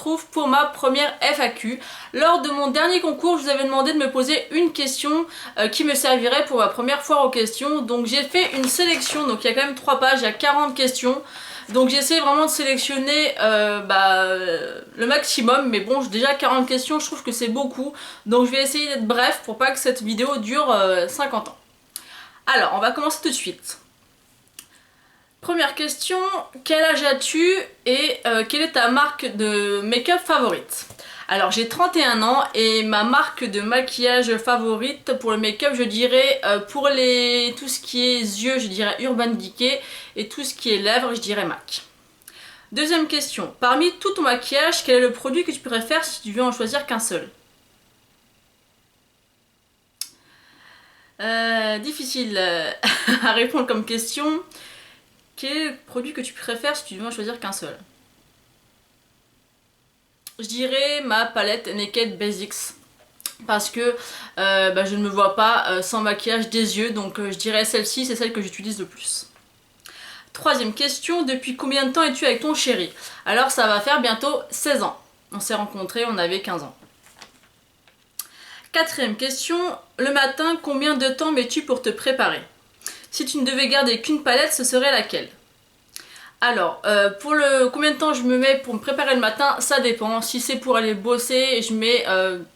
retrouve pour ma première FAQ. Lors de mon dernier concours, je vous avais demandé de me poser une question qui me servirait pour ma première foire aux questions. Donc j'ai fait une sélection, donc il y a quand même 3 pages, il y a 40 questions. Donc j'essaie vraiment de sélectionner le maximum, mais bon, déjà 40 questions, je trouve que c'est beaucoup. Donc je vais essayer d'être bref pour pas que cette vidéo dure 50 ans. Alors, on va commencer tout de suite. Première question, quel âge as-tu et quelle est ta marque de make-up favorite? Alors j'ai 31 ans et ma marque de maquillage favorite pour le make-up, je dirais pour tout ce qui est yeux, je dirais Urban Decay, et tout ce qui est lèvres, je dirais MAC. Deuxième question, parmi tout ton maquillage, quel est le produit que tu préfères si tu veux en choisir qu'un seul? Difficile à répondre comme question. Quel est le produit que tu préfères si tu veux en choisir qu'un seul? Je dirais ma palette Naked Basics. Parce que je ne me vois pas sans maquillage des yeux. Donc je dirais celle-ci, c'est celle que j'utilise le plus. Troisième question, depuis combien de temps es-tu avec ton chéri? Alors ça va faire bientôt 16 ans. On s'est rencontrés, on avait 15 ans. Quatrième question, le matin, combien de temps mets-tu pour te préparer? Si tu ne devais garder qu'une palette, ce serait laquelle? Alors, pour combien de temps je me mets pour me préparer le matin, ça dépend. Si c'est pour aller bosser, je mets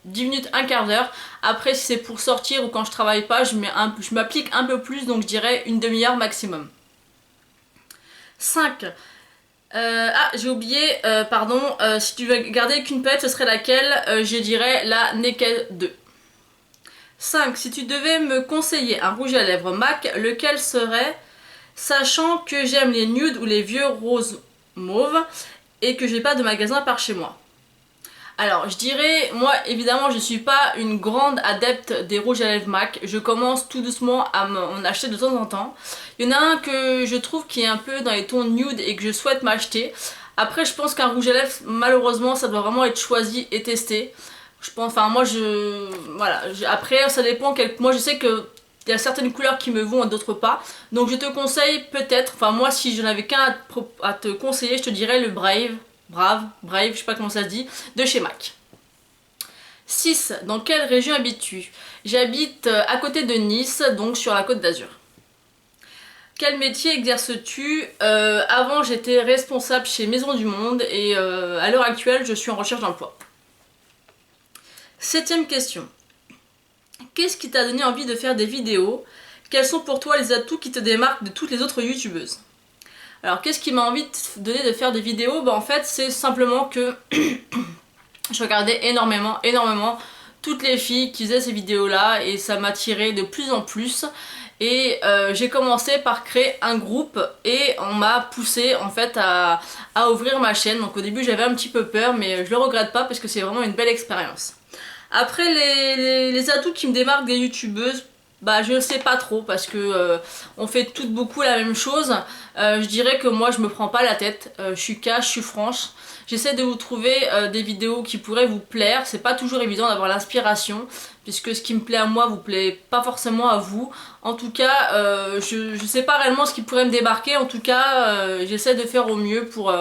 10 minutes, un quart d'heure. Après, si c'est pour sortir ou quand je travaille pas, je m'applique un peu plus, donc je dirais une demi-heure maximum. 5. J'ai oublié, pardon, si tu veux garder qu'une palette, ce serait laquelle? Je dirais la Naked 2. 5. Si tu devais me conseiller un rouge à lèvres MAC, lequel serait, sachant que j'aime les nudes ou les vieux roses mauves et que j'ai pas de magasin par chez moi? Alors je dirais, moi évidemment je suis pas une grande adepte des rouges à lèvres MAC, je commence tout doucement à en acheter de temps en temps. Il y en a un que je trouve qui est un peu dans les tons nude et que je souhaite m'acheter. Après je pense qu'un rouge à lèvres, malheureusement ça doit vraiment être choisi et testé. Je pense, enfin moi voilà, après ça dépend, moi je sais que il y a certaines couleurs qui me vont et d'autres pas. Donc je te conseille peut-être, enfin moi si je n'avais qu'un à te conseiller, je te dirais le Brave, je sais pas comment ça se dit, de chez MAC. 6. Dans quelle région habites-tu? J'habite à côté de Nice, donc sur la Côte d'Azur. Quel métier exerces-tu? Avant j'étais responsable chez Maison du Monde et à l'heure actuelle je suis en recherche d'emploi. 7e question. Qu'est-ce qui t'a donné envie de faire des vidéos? Quels sont pour toi les atouts qui te démarquent de toutes les autres youtubeuses? Alors qu'est-ce qui m'a envie de donner de faire des vidéos? En fait c'est simplement que je regardais énormément toutes les filles qui faisaient ces vidéos là et ça m'attirait de plus en plus. Et j'ai commencé par créer un groupe et on m'a poussé en fait à ouvrir ma chaîne. Donc au début j'avais un petit peu peur mais je le regrette pas parce que c'est vraiment une belle expérience. Après les atouts qui me démarquent des youtubeuses, je sais pas trop parce que on fait toutes beaucoup la même chose. Je dirais que moi je me prends pas la tête, je suis cash, je suis franche. J'essaie de vous trouver des vidéos qui pourraient vous plaire. C'est pas toujours évident d'avoir l'inspiration puisque ce qui me plaît à moi vous plaît pas forcément à vous. En tout cas je sais pas réellement ce qui pourrait me débarquer. En tout cas j'essaie de faire au mieux pour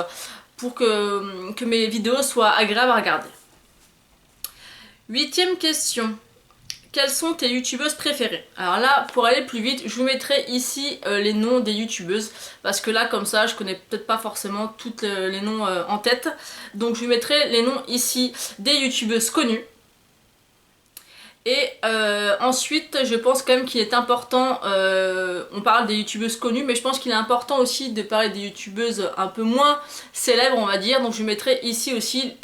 que mes vidéos soient agréables à regarder. 8e question. Quelles sont tes youtubeuses préférées? Alors là, pour aller plus vite, je vous mettrai ici les noms des youtubeuses. Parce que là, comme ça, je connais peut-être pas forcément tous les noms en tête. Donc je vous mettrai les noms ici des youtubeuses connues. Et ensuite, je pense quand même qu'il est important, on parle des youtubeuses connues, mais je pense qu'il est important aussi de parler des youtubeuses un peu moins célèbres, on va dire. Donc je mettrai ici aussi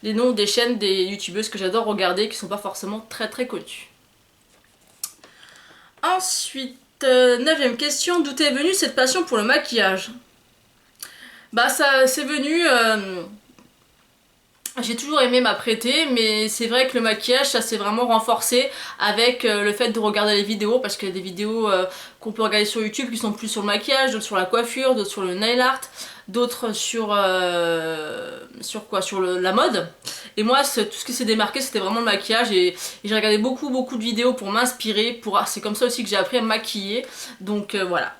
les noms des chaînes des youtubeuses que j'adore regarder, qui sont pas forcément très connues. Ensuite, 9e question, d'où est venue cette passion pour le maquillage? Ça c'est venu... J'ai toujours aimé m'apprêter, mais c'est vrai que le maquillage, ça s'est vraiment renforcé avec le fait de regarder les vidéos, parce qu'il y a des vidéos qu'on peut regarder sur YouTube qui sont plus sur le maquillage, d'autres sur la coiffure, d'autres sur le nail art, d'autres sur la mode. Et moi, tout ce qui s'est démarqué, c'était vraiment le maquillage, et j'ai regardé beaucoup de vidéos pour m'inspirer, c'est comme ça aussi que j'ai appris à me maquiller, donc voilà.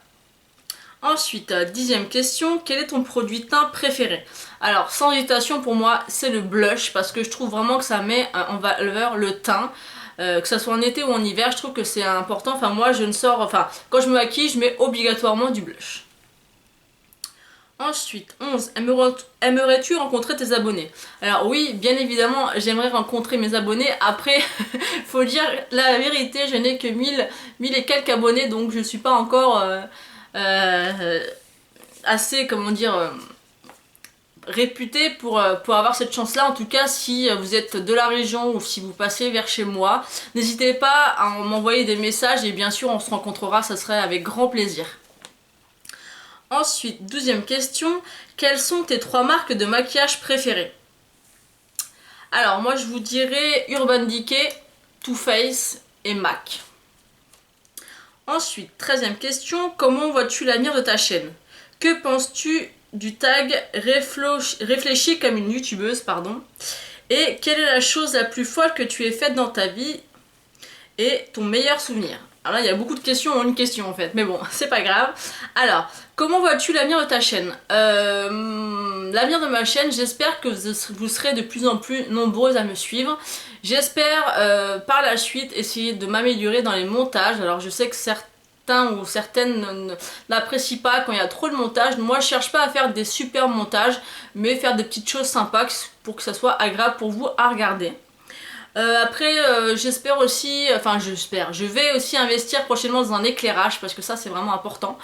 Ensuite, 10e question, quel est ton produit teint préféré? Alors, sans hésitation, pour moi, c'est le blush, parce que je trouve vraiment que ça met en valeur le teint. Que ça soit en été ou en hiver, je trouve que c'est important. Enfin, moi, je ne sors... Enfin, quand je me maquille, je mets obligatoirement du blush. Ensuite, 11. Aimerais-tu rencontrer tes abonnés? Alors oui, bien évidemment, j'aimerais rencontrer mes abonnés. Après, faut dire la vérité, je n'ai que 1000 et quelques abonnés, donc je ne suis pas encore assez, comment dire, réputée pour avoir cette chance-là. En tout cas, si vous êtes de la région ou si vous passez vers chez moi, n'hésitez pas à m'envoyer des messages et bien sûr, on se rencontrera, ça serait avec grand plaisir. Ensuite, 12e question, quelles sont tes 3 marques de maquillage préférées? Alors moi je vous dirais Urban Decay, Too Faced et MAC. Ensuite, 13e question, comment vois-tu l'avenir de ta chaîne? Que penses-tu du tag réfléchis comme une youtubeuse, pardon? Et quelle est la chose la plus folle que tu aies faite dans ta vie? Et ton meilleur souvenir? Alors là, il y a beaucoup de questions en une question en fait, mais bon, c'est pas grave. Alors, comment vois-tu l'avenir de ta chaîne? L'avenir de ma chaîne, j'espère que vous serez de plus en plus nombreuses à me suivre. J'espère par la suite essayer de m'améliorer dans les montages. Alors je sais que certains ou certaines n'apprécient pas quand il y a trop de montage. Moi je cherche pas à faire des super montages, mais faire des petites choses sympas pour que ça soit agréable pour vous à regarder. Après j'espère aussi, enfin je vais aussi investir prochainement dans un éclairage parce que ça c'est vraiment important.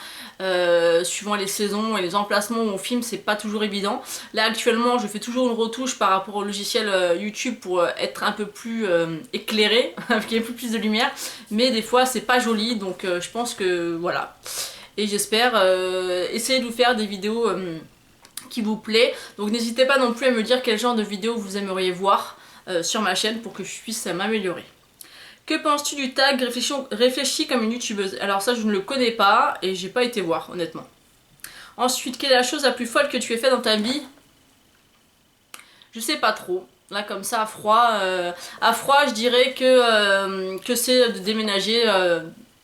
Suivant les saisons et les emplacements où on filme, c'est pas toujours évident. Là actuellement je fais toujours une retouche par rapport au logiciel YouTube pour être un peu plus éclairé, avec un peu plus de lumière, mais des fois c'est pas joli, donc je pense que voilà. Et j'espère essayer de vous faire des vidéos qui vous plaît, donc n'hésitez pas non plus à me dire quel genre de vidéo vous aimeriez voir sur ma chaîne pour que je puisse m'améliorer. Que penses-tu du tag réfléchis comme une youtubeuse? Alors ça je ne le connais pas et j'ai pas été voir honnêtement. Ensuite, quelle est la chose la plus folle que tu aies fait dans ta vie? Je sais pas trop. Là comme ça à froid je dirais que c'est de déménager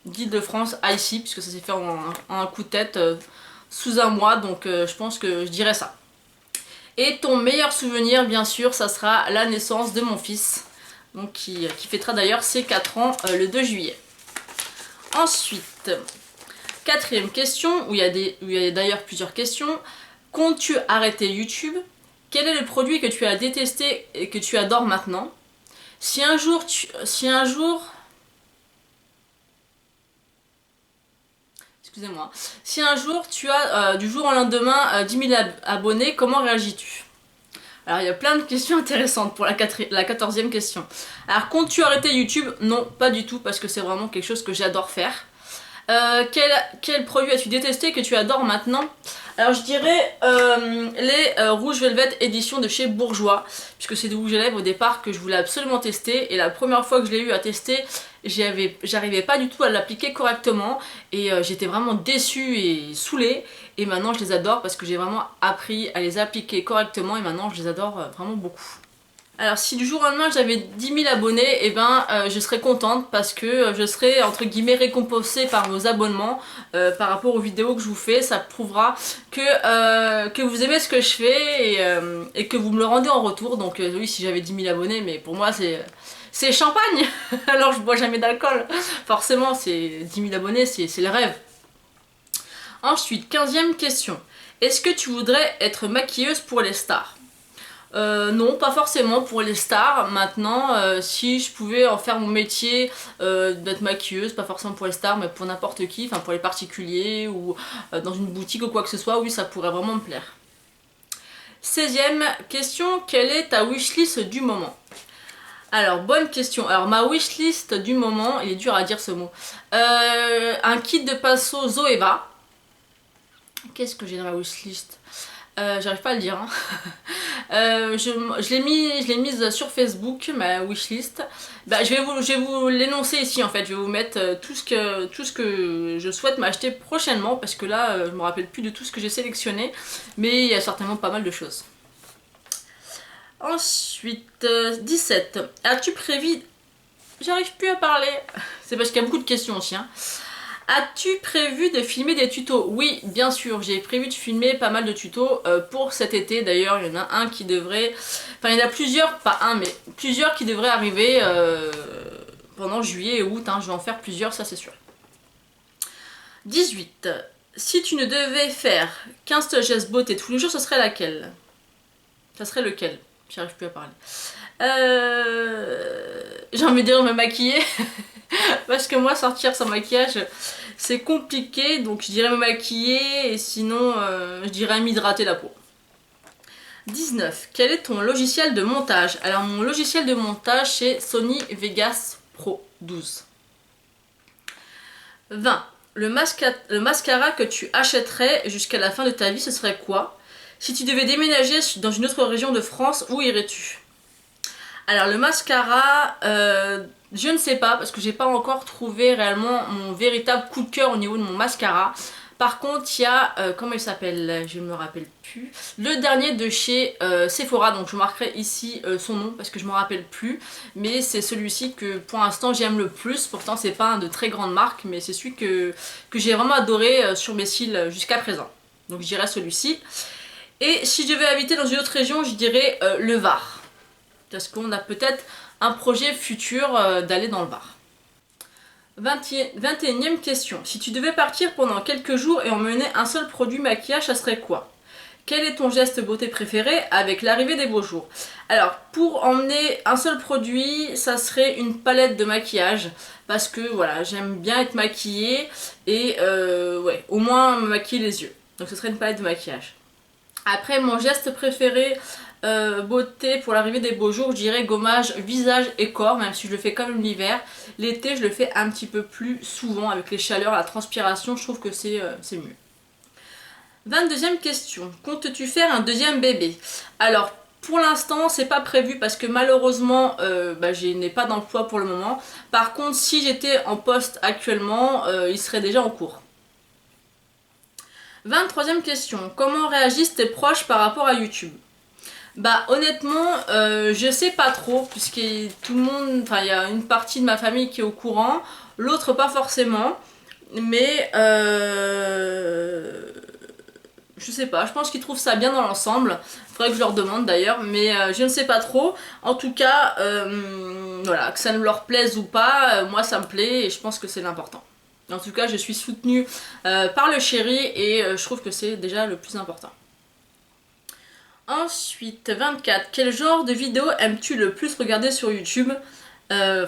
d'Île-de-France à ici, puisque ça s'est fait en un coup de tête sous un mois, donc je pense que je dirais ça. Et ton meilleur souvenir, bien sûr, ça sera la naissance de mon fils, donc qui fêtera d'ailleurs ses 4 ans le 2 juillet. Ensuite, 4e question, où il y a d'ailleurs plusieurs questions. Comptes-tu arrêter YouTube? Quel est le produit que tu as détesté et que tu adores maintenant? Si un jour excusez-moi. Si un jour tu as du jour au lendemain 10 000 abonnés, comment réagis-tu? Alors il y a plein de questions intéressantes pour la 14e question. Alors comptes-tu arrêter YouTube? Non, pas du tout, parce que c'est vraiment quelque chose que j'adore faire. Quel produit as-tu détesté que tu adores maintenant? Alors je dirais les Rouge Velvet édition de chez Bourjois, puisque c'est des rouges à lèvres au départ que je voulais absolument tester, et la première fois que je l'ai eu à tester, j'arrivais pas du tout à l'appliquer correctement, et j'étais vraiment déçue et saoulée, et maintenant je les adore parce que j'ai vraiment appris à les appliquer correctement, et maintenant je les adore vraiment beaucoup. Alors si du jour au lendemain j'avais 10 000 abonnés, et ben je serais contente parce que je serais entre guillemets récompensée par vos abonnements par rapport aux vidéos que je vous fais. Ça prouvera que vous aimez ce que je fais et que vous me le rendez en retour. Donc oui, si j'avais 10 000 abonnés, mais pour moi c'est champagne. Alors je bois jamais d'alcool. Forcément, c'est 10 000 abonnés, c'est le rêve. Ensuite, 15e question. Est-ce que tu voudrais être maquilleuse pour les stars? Non, pas forcément pour les stars. Maintenant, si je pouvais en faire mon métier d'être maquilleuse, pas forcément pour les stars, mais pour n'importe qui, enfin pour les particuliers ou dans une boutique ou quoi que ce soit, oui, ça pourrait vraiment me plaire. 16e question, quelle est ta wishlist du moment? Alors, bonne question. Alors, ma wishlist du moment, il est dur à dire ce mot. Un kit de pinceau Zoeva. Qu'est-ce que j'ai dans ma wishlist? J'arrive pas à le dire. Hein. Je l'ai mise sur Facebook, ma wishlist. Bah, je vais vous l'énoncer ici en fait. Je vais vous mettre tout ce que je souhaite m'acheter prochainement, parce que là, je me rappelle plus de tout ce que j'ai sélectionné, mais il y a certainement pas mal de choses. Ensuite, 17. As-tu prévu... J'arrive plus à parler. C'est parce qu'il y a beaucoup de questions aussi. Hein. As-tu prévu de filmer des tutos? Oui, bien sûr, j'ai prévu de filmer pas mal de tutos pour cet été. D'ailleurs, il y en a un qui devrait... Enfin, il y en a plusieurs, pas un, mais plusieurs qui devraient arriver pendant juillet et août. Hein. Je vais en faire plusieurs, ça c'est sûr. 18. Si tu ne devais faire qu'un seul geste beauté tous les jours, ce serait laquelle? Ça serait lequel? J'arrive plus à parler. J'ai envie de dire me maquiller. Parce que moi, sortir sans maquillage, c'est compliqué. Donc je dirais me maquiller et sinon, je dirais m'hydrater la peau. 19. Quel est ton logiciel de montage? Alors mon logiciel de montage, c'est Sony Vegas Pro 12. 20. Le mascara que tu achèterais jusqu'à la fin de ta vie, ce serait quoi? Si tu devais déménager dans une autre région de France, où irais-tu? Alors le mascara, je ne sais pas parce que j'ai pas encore trouvé réellement mon véritable coup de cœur au niveau de mon mascara. Par contre il y a, comment il s'appelle, je ne me rappelle plus, le dernier de chez Sephora, donc je marquerai ici son nom parce que je ne me rappelle plus. Mais c'est celui-ci que pour l'instant j'aime le plus, pourtant c'est pas un de très grande marque, mais c'est celui que j'ai vraiment adoré sur mes cils jusqu'à présent. Donc je dirais celui-ci. Et si je devais habiter dans une autre région, je dirais le Var. Parce qu'on a peut-être un projet futur d'aller dans le Var. 21e question. Si tu devais partir pendant quelques jours et emmener un seul produit maquillage, ça serait quoi? Quel est ton geste beauté préféré avec l'arrivée des beaux jours? Alors, pour emmener un seul produit, ça serait une palette de maquillage. Parce que voilà, j'aime bien être maquillée et ouais, au moins me maquiller les yeux. Donc ce serait une palette de maquillage. Après, mon geste préféré beauté pour l'arrivée des beaux jours, je dirais gommage visage et corps, même si je le fais comme l'hiver. L'été, je le fais un petit peu plus souvent avec les chaleurs, la transpiration, je trouve que c'est mieux. 22e question. Comptes-tu faire un deuxième bébé? Alors, pour l'instant, c'est pas prévu parce que malheureusement, je n'ai pas d'emploi pour le moment. Par contre, si j'étais en poste actuellement, il serait déjà en cours. 23e question. Comment réagissent tes proches par rapport à YouTube? Bah honnêtement, je sais pas trop, puisque tout le monde, enfin il y a une partie de ma famille qui est au courant, l'autre pas forcément, mais je sais pas, je pense qu'ils trouvent ça bien dans l'ensemble, faudrait que je leur demande d'ailleurs, mais je ne sais pas trop. En tout cas, voilà, que ça ne leur plaise ou pas, moi ça me plaît et je pense que c'est l'important. En tout cas, je suis soutenue par le chéri et je trouve que c'est déjà le plus important. Ensuite, 24. Quel genre de vidéo aimes-tu le plus regarder sur YouTube?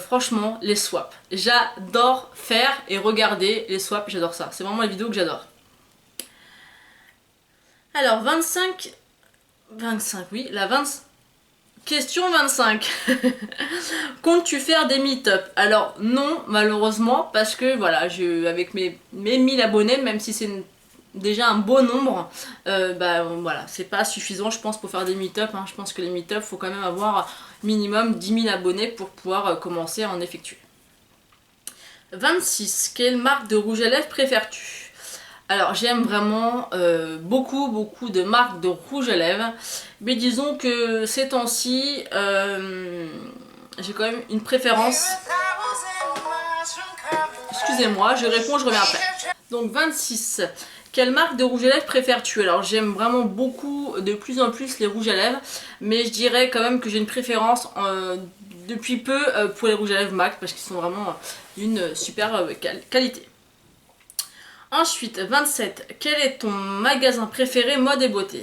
Franchement, les swaps. J'adore faire et regarder les swaps, j'adore ça. C'est vraiment les vidéos que j'adore. Alors, 25... 25, oui, la 20... Question 25. Comptes-tu faire des meet-up? Alors non, malheureusement, parce que voilà, avec mes 1000 abonnés, même si c'est déjà un beau nombre, voilà, c'est pas suffisant je pense pour faire des meet-up. Hein. Je pense que les meet-up, faut quand même avoir minimum 10 000 abonnés pour pouvoir commencer à en effectuer. 26. Quelle marque de rouge à lèvres préfères-tu? Alors j'aime vraiment beaucoup de marques de rouge à lèvres, mais disons que ces temps-ci, j'ai quand même une préférence. Excusez-moi, je réponds, je reviens après. Donc 26. Quelle marque de rouge à lèvres préfères-tu? Alors j'aime vraiment beaucoup, de plus en plus les rouges à lèvres, mais je dirais quand même que j'ai une préférence depuis peu pour les rouges à lèvres MAC, parce qu'ils sont vraiment d'une super qualité. Ensuite, 27. Quel est ton magasin préféré mode et beauté?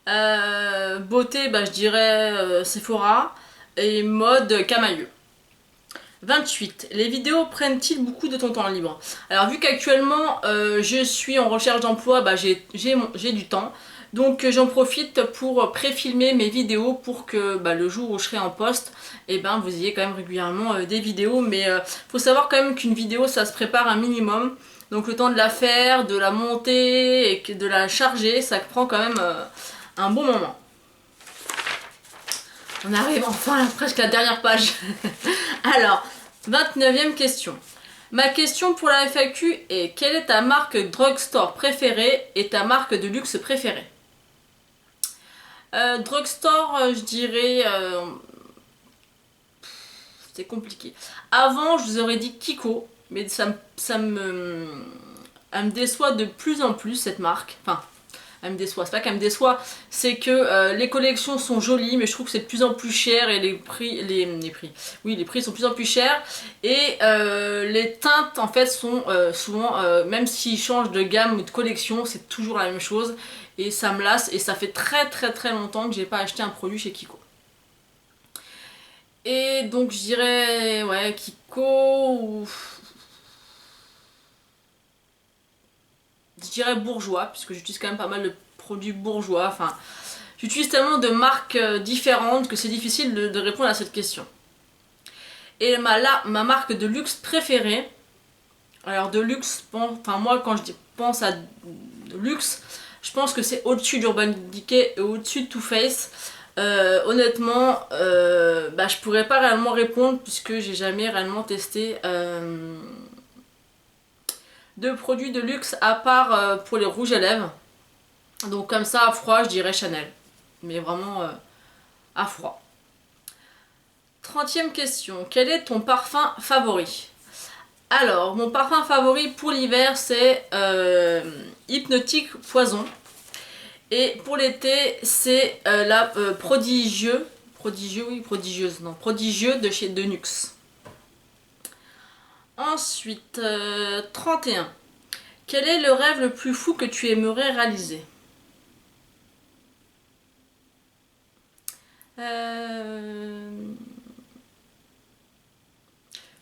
Beauté, je dirais Sephora et mode Camailleux. 28. Les vidéos prennent-ils beaucoup de ton temps libre? Alors vu qu'actuellement je suis en recherche d'emploi, j'ai du temps. Donc j'en profite pour pré-filmer mes vidéos pour que le jour où je serai en poste, vous ayez quand même régulièrement des vidéos. Mais faut savoir quand même qu'une vidéo ça se prépare un minimum. Donc le temps de la faire, de la monter et de la charger, ça prend quand même un bon moment. On arrive enfin presque à la dernière page. Alors, 29e question. Ma question pour la FAQ est: quelle est ta marque drugstore préférée et ta marque de luxe préférée? Drugstore, je dirais... c'est compliqué. Avant, je vous aurais dit Kiko. mais elle me déçoit de plus en plus cette marque. Enfin, elle me déçoit, c'est pas qu'elle me déçoit, c'est que les collections sont jolies, mais je trouve que c'est de plus en plus cher et les prix, oui, les prix sont de plus en plus chers et les teintes en fait sont souvent, même s'ils changent de gamme ou de collection, c'est toujours la même chose et ça me lasse et ça fait très longtemps que j'ai pas acheté un produit chez Kiko. Et donc je dirais, ouais, Kiko ou... Je dirais bourgeois, puisque j'utilise quand même pas mal de produits bourgeois. Enfin, j'utilise tellement de marques différentes que c'est difficile de répondre à cette question. Et ma marque de luxe préférée, alors de luxe, enfin moi quand je pense à luxe, je pense que c'est au-dessus d'Urban Decay et au-dessus de Too Faced. Honnêtement, je pourrais pas réellement répondre puisque j'ai jamais réellement testé de produits de luxe à part pour les rouges à lèvres. Donc comme ça à froid je dirais Chanel. Mais vraiment à froid. 30e question. Quel est ton parfum favori? Alors mon parfum favori pour l'hiver c'est Hypnotique Poison. Et pour l'été c'est la Prodigieux. Prodigieuse, non, Prodigieux de chez Nuxe. Ensuite, 31. Quel est le rêve le plus fou que tu aimerais réaliser?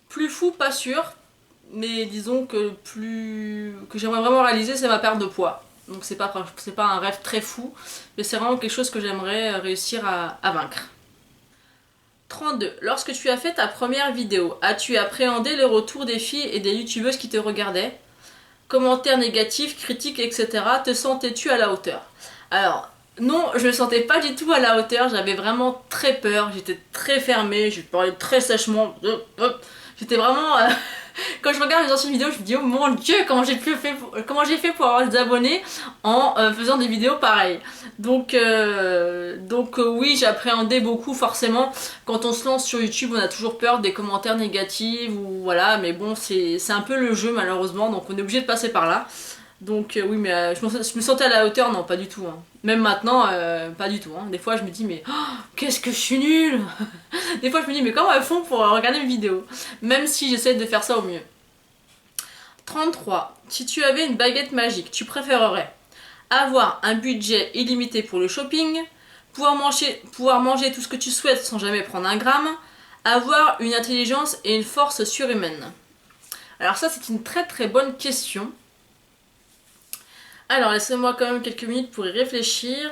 Plus fou, pas sûr. Mais disons que que j'aimerais vraiment réaliser, c'est ma perte de poids. Donc c'est pas un rêve très fou, mais c'est vraiment quelque chose que j'aimerais réussir à vaincre. 32. Lorsque tu as fait ta première vidéo, as-tu appréhendé le retour des filles et des youtubeuses qui te regardaient? Commentaires négatifs, critiques, etc. Te sentais-tu à la hauteur? Alors, non, je me sentais pas du tout à la hauteur, j'avais vraiment très peur, j'étais très fermée, je parlais très sèchement. J'étais vraiment... Quand je regarde mes anciennes vidéos, je me dis oh mon dieu, comment j'ai fait pour avoir des abonnés en faisant des vidéos pareilles. Donc oui, j'appréhendais beaucoup forcément. Quand on se lance sur YouTube, on a toujours peur des commentaires négatifs ou voilà, mais bon, c'est un peu le jeu malheureusement, donc on est obligé de passer par là. Donc oui, mais je me sentais à la hauteur, non, pas du tout. Hein. Même maintenant, pas du tout. Hein. Des fois, je me dis, mais oh, qu'est-ce que je suis nulle. Des fois, je me dis, mais comment elles font pour regarder mes vidéos? Même si j'essaie de faire ça au mieux. 33. Si tu avais une baguette magique, tu préférerais avoir un budget illimité pour le shopping, pouvoir manger tout ce que tu souhaites sans jamais prendre un gramme, avoir une intelligence et une force surhumaine? Alors ça, c'est une très bonne question. Alors, laissez-moi quand même quelques minutes pour y réfléchir.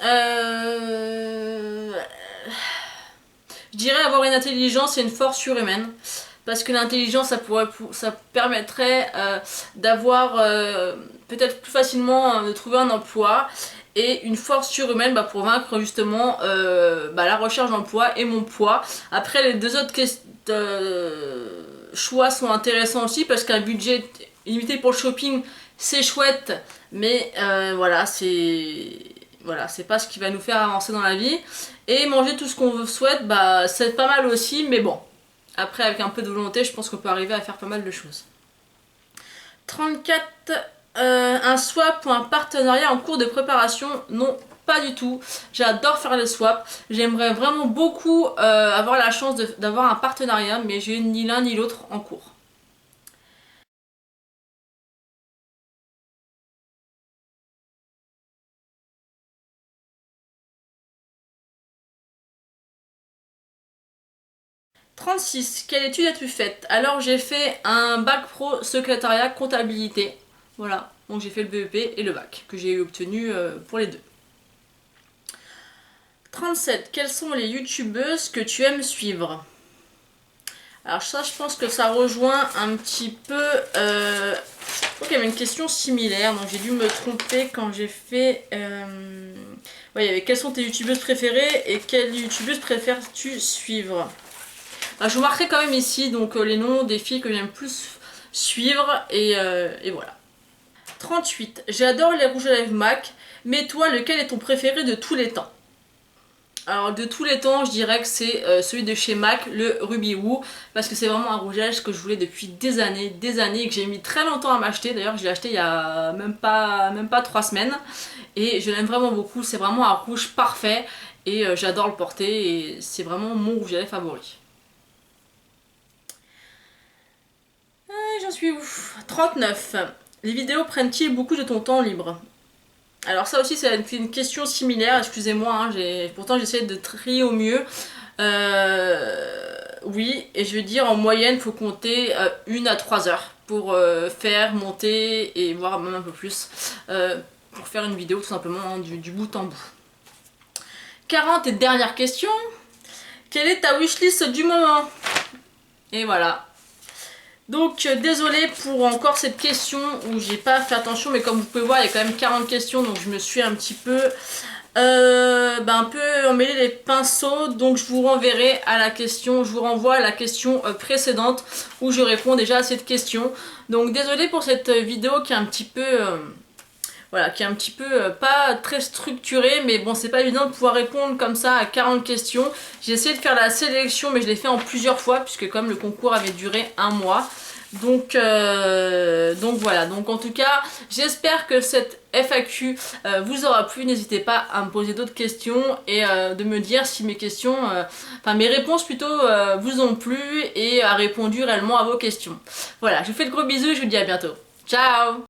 Je dirais avoir une intelligence et une force surhumaine. Parce que l'intelligence, ça permettrait d'avoir peut-être plus facilement de trouver un emploi. Et une force surhumaine pour vaincre justement la recherche d'emploi et mon poids. Après, les deux autres choix sont intéressants aussi parce qu'un budget limité pour le shopping, c'est chouette. Mais voilà, c'est pas ce qui va nous faire avancer dans la vie. Et manger tout ce qu'on souhaite, c'est pas mal aussi, mais bon. Après, avec un peu de volonté, je pense qu'on peut arriver à faire pas mal de choses. 34. Un swap ou un partenariat en cours de préparation? Non, pas du tout. J'adore faire les swaps. J'aimerais vraiment beaucoup avoir la chance d'avoir un partenariat, mais j'ai ni l'un ni l'autre en cours. 36. Quelle étude as-tu faite? Alors j'ai fait un bac pro secrétariat comptabilité. Voilà, donc j'ai fait le BEP et le bac que j'ai obtenu pour les deux. 37. Quelles sont les youtubeuses que tu aimes suivre? Alors ça, je pense que ça rejoint un petit peu... je crois qu'il y avait une question similaire, donc j'ai dû me tromper quand j'ai fait... Ouais, il y avait quelles sont tes youtubeuses préférées et quelles youtubeuses préfères-tu suivre? Je vous marquerai quand même ici donc les noms des filles que j'aime plus suivre et voilà. 38. J'adore les rouges à lèvres MAC, mais toi, lequel est ton préféré de tous les temps? Alors de tous les temps, je dirais que c'est celui de chez MAC, le Ruby Woo, parce que c'est vraiment un rouge à lèvres que je voulais depuis des années, et que j'ai mis très longtemps à m'acheter. D'ailleurs, je l'ai acheté il y a même pas 3 semaines, et je l'aime vraiment beaucoup. C'est vraiment un rouge parfait, et j'adore le porter, et c'est vraiment mon rouge à lèvres favori. J'en suis où? 39. Les vidéos prennent-ils beaucoup de ton temps libre? Alors ça aussi c'est une question similaire, excusez-moi, hein, pourtant j'essaie de trier au mieux. Oui, et je veux dire en moyenne il faut compter 1 à 3 heures pour faire, monter et voire même un peu plus pour faire une vidéo tout simplement hein, du bout en bout. 40 et dernière question. Quelle est ta wishlist du moment? Et voilà. Donc désolée pour encore cette question où j'ai pas fait attention, mais comme vous pouvez voir il y a quand même 40 questions, donc je me suis un petit peu un peu emmêlé les pinceaux, donc je vous renverrai à la question, je vous renvoie à la question précédente où je réponds déjà à cette question. Donc désolée pour cette vidéo qui est un petit peu voilà, qui est un petit peu pas très structurée, mais bon c'est pas évident de pouvoir répondre comme ça à 40 questions. J'ai essayé de faire la sélection mais je l'ai fait en plusieurs fois puisque comme le concours avait duré un mois. Donc voilà, donc en tout cas j'espère que cette FAQ vous aura plu. N'hésitez pas à me poser d'autres questions et de me dire si mes questions, enfin mes réponses plutôt vous ont plu et a répondu réellement à vos questions. Voilà, je vous fais de gros bisous et je vous dis à bientôt. Ciao!